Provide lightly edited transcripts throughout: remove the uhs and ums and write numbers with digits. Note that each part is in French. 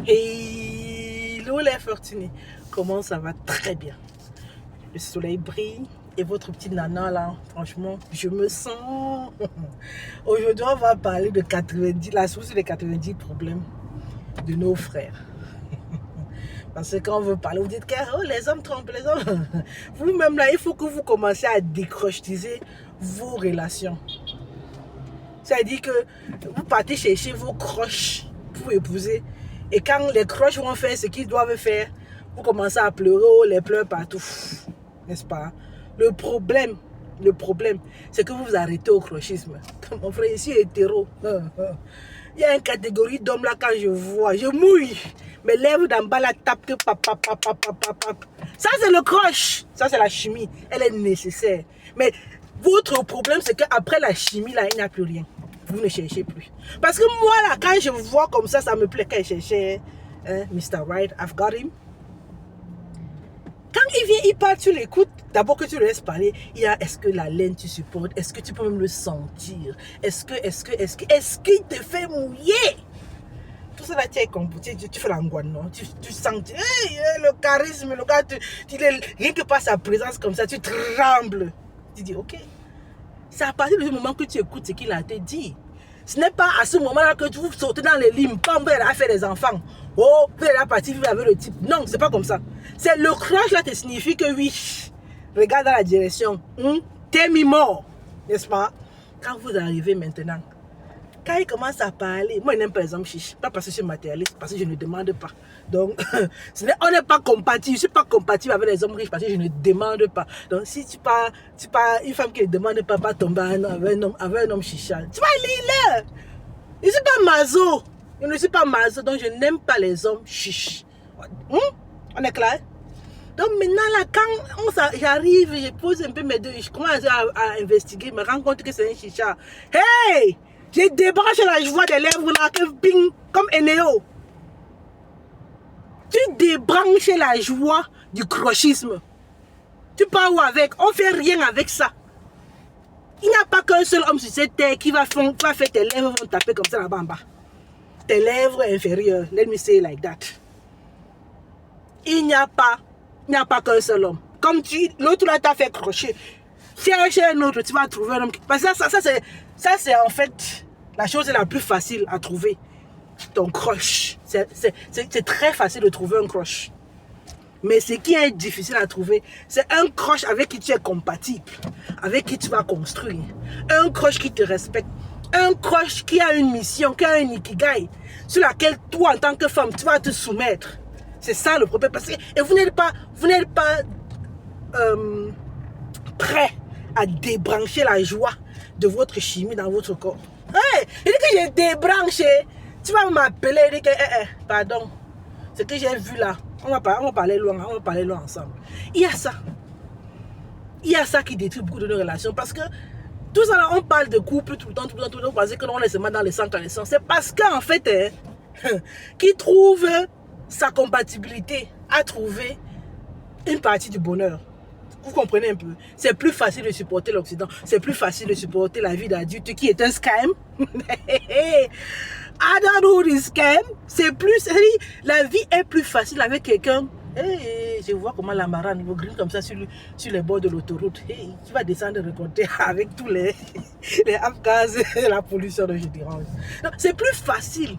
Hello les fortunés, comment ça va? Très bien. Le soleil brille et votre petite nana là, franchement, je me sens. Aujourd'hui, on va parler de 90, la source des 90 problèmes de nos frères. Parce que quand on veut parler, vous dites que oh, les hommes trompent, les hommes. Vous-même là, il faut que vous commenciez à décrochetiser vos relations. C'est-à-dire que vous partez chercher vos croches pour épouser. Et quand les croches vont faire ce qu'ils doivent faire, vous commencez à pleurer, oh, les pleurs partout. N'est-ce pas? Le problème, c'est que vous vous arrêtez au crochisme. Mon frère, ici est hétéro. Il y a une catégorie d'hommes là, quand je vois, je mouille. Mes lèvres d'en bas là tapent que papa. Ça, c'est le croche. Ça, c'est la chimie. Elle est nécessaire. Mais votre problème, c'est qu'après la chimie, là, il n'y a plus rien. Vous ne cherchez plus. Parce que moi, là, quand je vois comme ça me plaît quand je cherchais Mr. Right, I've got him. Quand il vient, il parle, tu l'écoutes. D'abord que tu le laisses parler, il y a est-ce que la laine tu supportes? Est-ce que tu peux même le sentir? Est-ce qu'il te fait mouiller? Tout ça là, tu fais l'angoisse, non? Tu sens, le charisme, le gars, rien que par sa présence comme ça, tu trembles. Tu dis, ok. C'est à partir du moment que tu écoutes ce qu'il a te dit. Ce n'est pas à ce moment-là que tu vous sautez dans les limes, pas vous allez faire des enfants. Oh, vous allez partir vivre avec le type. Non, c'est pas comme ça. C'est le crush là qui signifie que oui, regarde dans la direction. T'es mis mort, n'est-ce pas? Quand vous arrivez maintenant, quand il commence à parler, moi je n'aime pas les hommes chiches, pas parce que je suis matérialiste, parce que je ne demande pas. Donc, on n'est pas compatible, je ne suis pas compatible avec les hommes riches parce que je ne demande pas. Donc, si tu pars une femme qui ne demande pas tomber avec un homme chicha, tu vas lire. Je ne suis pas maso. Je ne suis pas maso, donc je n'aime pas les hommes chiches. On est clair? Donc maintenant là, quand j'arrive, je pose un peu mes deux, je commence à investiguer, me rends compte que c'est un chicha. Hey! J'ai débranché la joie des lèvres là, comme Eneo. Tu débranches la joie du crochisme. Tu pars où avec? On fait rien avec ça. Il n'y a pas qu'un seul homme sur cette terre qui va faire tes lèvres vont taper comme ça là-bas en bas. Tes lèvres inférieures. Let me say like that. Il n'y a pas qu'un seul homme. Comme l'autre là t'a fait crocher. Cherche un autre, tu vas trouver un homme. Parce que ça c'est en fait la chose la plus facile à trouver. Ton crush. C'est très facile de trouver un crush. Mais ce qui est difficile à trouver, c'est un crush avec qui tu es compatible, avec qui tu vas construire. Un crush qui te respecte. Un crush qui a une mission, qui a un ikigai, sur laquelle toi, en tant que femme, tu vas te soumettre. C'est ça le problème. Parce que vous n'êtes pas prêt à débrancher la joie de votre chimie dans votre corps. Hey, il dit que j'ai débranché. Tu vas m'appeler et dire que, pardon, ce que j'ai vu là, on va parler loin ensemble. Il y a ça. Il y a ça qui détruit beaucoup de nos relations parce que tout ça là, on parle de couple tout le temps, parce que on est seulement dans les sangs dans les sangs. C'est parce qu'en fait, qui trouve sa compatibilité à trouver une partie du bonheur. Vous comprenez un peu? C'est plus facile de supporter l'Occident. C'est plus facile de supporter la vie d'adulte qui est un scam. Adulthood is scam. C'est plus... La vie est plus facile avec quelqu'un. Hey, je vois comment la marane vous grille comme ça sur les bords de l'autoroute. Hey, tu vas descendre récolter avec tous les gaz et la pollution dont je dérange. C'est plus facile.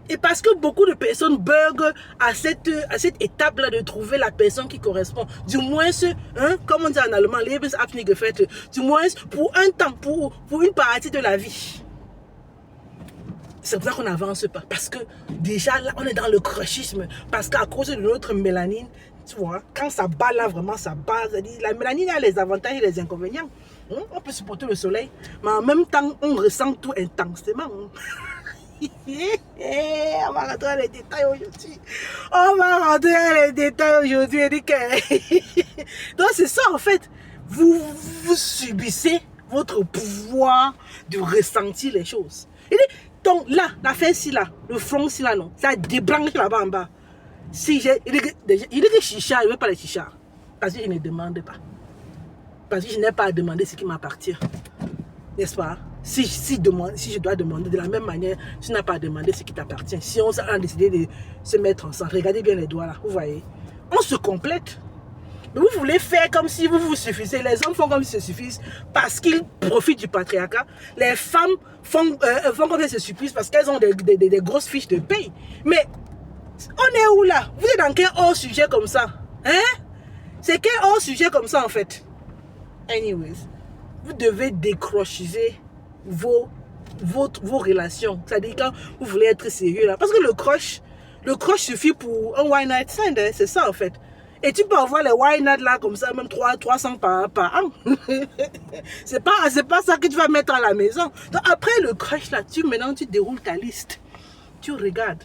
Et parce que beaucoup de personnes buguent à cette étape-là de trouver la personne qui correspond. Du moins, comme on dit en allemand, du moins pour un temps, pour une partie de la vie. C'est pour ça qu'on n'avance pas. Parce que déjà, là, on est dans le crochisme. Parce qu'à cause de notre mélanine, tu vois, quand ça bat là, vraiment, ça bat. La mélanine a les avantages et les inconvénients. On peut supporter le soleil, mais en même temps, on ressent tout intensément. On va rentrer dans les détails aujourd'hui. Donc c'est ça en fait. Vous subissez votre pouvoir de ressentir les choses. Donc là, la fesse là, le front là, non, ça débranche là-bas en bas. Il dit que chicha, il ne veut pas les chicha. Parce que je ne demande pas. Parce que je n'ai pas à demander ce qui m'appartient. N'est-ce pas? si je dois demander de la même manière, tu n'as pas demandé ce qui t'appartient. Si on a décidé de se mettre ensemble, regardez bien les doigts là, vous voyez. On se complète. Mais vous voulez faire comme si vous vous suffisez. Les hommes font comme s'ils se suffisent parce qu'ils profitent du patriarcat. Les femmes font comme si elles se suffisent parce qu'elles ont des grosses fiches de paye. Mais on est où là? Vous êtes dans quel hors sujet comme ça? Hein? C'est quel hors sujet comme ça en fait? Anyways, vous devez décrochiser vos relations. C'est-à-dire quand vous voulez être sérieux là. Parce que le crush suffit pour un one night stand. Hein? C'est ça en fait. Et tu peux avoir les why not là comme ça, même 300 par an. c'est pas ça que tu vas mettre à la maison. Donc après le crush là, maintenant tu déroules ta liste. Tu regardes.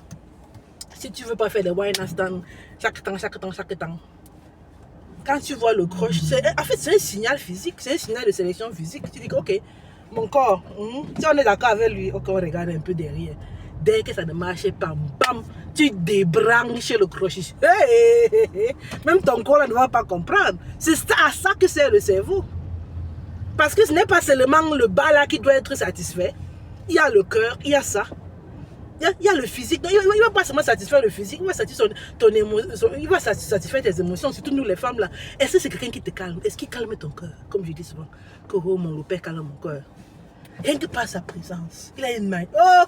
Si tu veux pas faire les why not stand chaque temps. Quand tu vois le crush, en fait c'est un signal physique, c'est un signal de sélection physique. Tu dis que ok, mon corps, si on est d'accord avec lui, ok, on regarde un peu derrière. Dès que ça ne marche pas, bam, tu débranches le crochet. Même ton corps là, ne va pas comprendre. C'est à ça que sert le cerveau. Parce que ce n'est pas seulement le bas là qui doit être satisfait. Il y a le cœur, il y a ça. Il y a le physique. Il ne va pas seulement satisfaire le physique, il va satisfaire il va satisfaire tes émotions, surtout nous les femmes là. Est-ce que c'est quelqu'un qui te calme? Est-ce qu'il calme ton cœur? Comme je dis souvent, que oh, mon père calme mon cœur. Rien que par sa présence. Il a une main. Oh,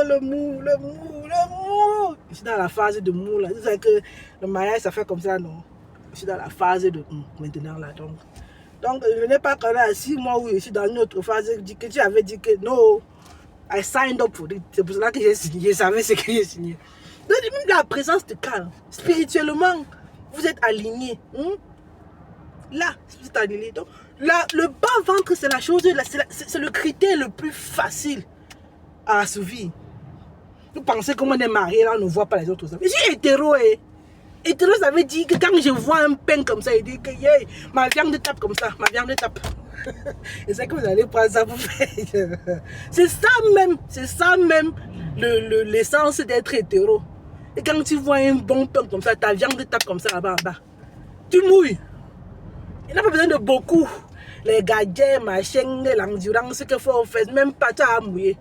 le mou. Je suis dans la phase de mou là. Tu sais que le mariage ça fait comme ça, non? Je suis dans la phase de maintenant là. Donc je n'ai pas quand même 6 mois où je suis dans une autre phase que tu avais dit que non. I signed up for it. C'est pour cela que j'ai signé. Je savais ce que j'ai signé. Donc, même la présence te calme. Spirituellement, vous êtes alignés. Là, vous êtes alignés. Donc, là, le bas-ventre, c'est la chose, c'est le critère le plus facile à assouvir. Vous pensez comment on est marié, là, on ne voit pas les autres hommes. Je suis hétéro, Hétéro, ça veut dire que quand je vois un pain comme ça, il dit que yeah, ma viande tape comme ça, ma viande tape. Et c'est que vous allez prendre ça pour faire. C'est ça même l'essence d'être hétéro. Et quand tu vois un bon pain comme ça, ta viande tape comme ça là-bas en bas, tu mouilles. Il n'a pas besoin de beaucoup. Les gadgets, machin, l'endurance, ce qu'il faut faire, même pas tu as mouillé.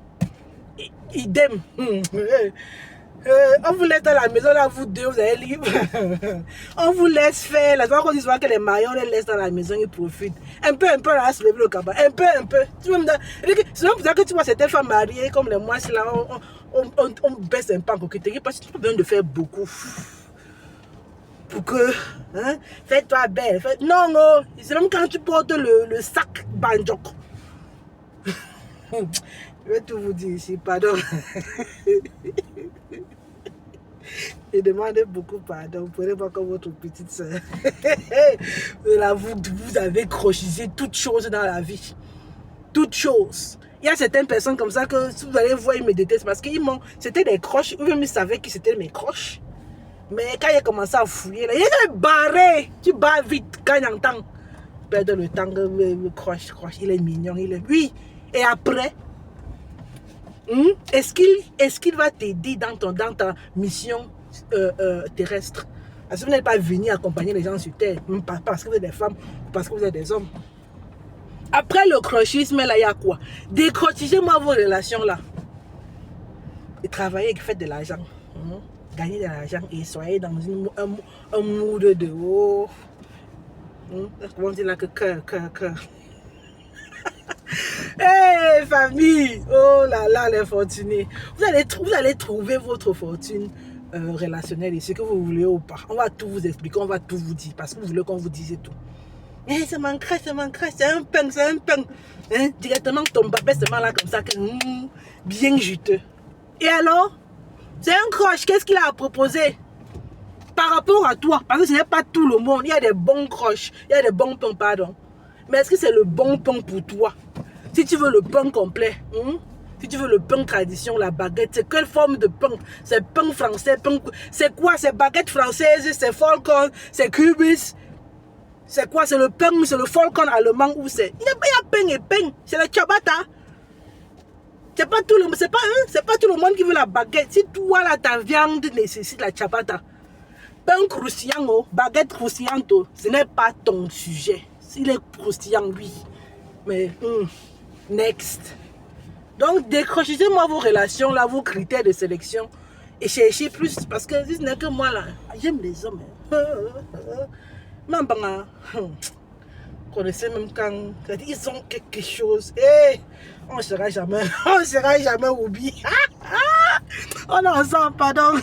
Idem. On vous laisse dans la maison, là, vous deux, vous allez libre. On vous laisse faire. La fois qu'on dit souvent que les mariés, on les laisse dans la maison, ils profitent. Un peu, là, se lever le cabas. Un peu. C'est même pour ça que tu vois certaines femmes mariées, comme les moisses, là, on baisse un peu en coquetterie, parce que tu n'as pas besoin de faire beaucoup. Pour que, fais-toi belle. Non, c'est même quand tu portes le sac banjok. Je vais tout vous dire ici, pardon. Je demande beaucoup pardon. Vous prenez pas comme votre petite soeur. Vous avez crochisé toutes choses dans la vie. Toutes choses. Il y a certaines personnes comme ça que si vous allez voir, ils me détestent parce qu'ils c'était des croches. Eux-mêmes, ils savaient que c'était mes croches. Mais quand il a commencé à fouiller, là, il est barré. Tu bats vite quand il entend. Perdre le temps, le croche. Il est mignon. Oui. Et après, est-ce qu'il va t'aider dans ta mission terrestre? Parce que vous n'êtes pas venu accompagner les gens sur terre, même pas parce que vous êtes des femmes ou parce que vous êtes des hommes. Après le crochisme, là, il y a quoi? Décrotigez-moi vos relations là. Et travaillez et faites de l'argent. Gagnez de l'argent et soyez dans un mood de haut. Comment on dit là que cœur. Hey famille, oh là les fortunés. Vous allez trouver votre fortune relationnelle et ce que vous voulez ou pas. On va tout vous expliquer, on va tout vous dire parce que vous voulez qu'on vous dise tout. Eh, c'est mon crush, c'est un pain. Directement ton papa se met là comme ça, bien juteux. Et alors, c'est un crush, qu'est-ce qu'il a proposé par rapport à toi? Parce que ce n'est pas tout le monde, il y a des bons crushs, il y a des bons pains, pardon. Mais est-ce que c'est le bon pain pour toi? Si tu veux le pain complet, si tu veux le pain tradition, la baguette, c'est quelle forme de pain? C'est pain français, c'est quoi? C'est baguette française, c'est Falcon, c'est Cubis. C'est quoi? C'est le pain, c'est le Falcon allemand ou c'est? Il y a pain et pain, c'est la ciabatta. C'est pas tout le monde qui veut la baguette. Si toi là, ta viande nécessite la ciabatta. Pain croustillant, baguette croustillante, ce n'est pas ton sujet. S'il est croustillant, oui. Mais, next. Donc, décrochez-moi vos relations, là, vos critères de sélection et cherchez plus. Parce que ce n'est que moi, là, j'aime les hommes. Même pas, connaissez même quand ils ont quelque chose. Hey, on ne sera jamais oublié. On est ensemble, pardon.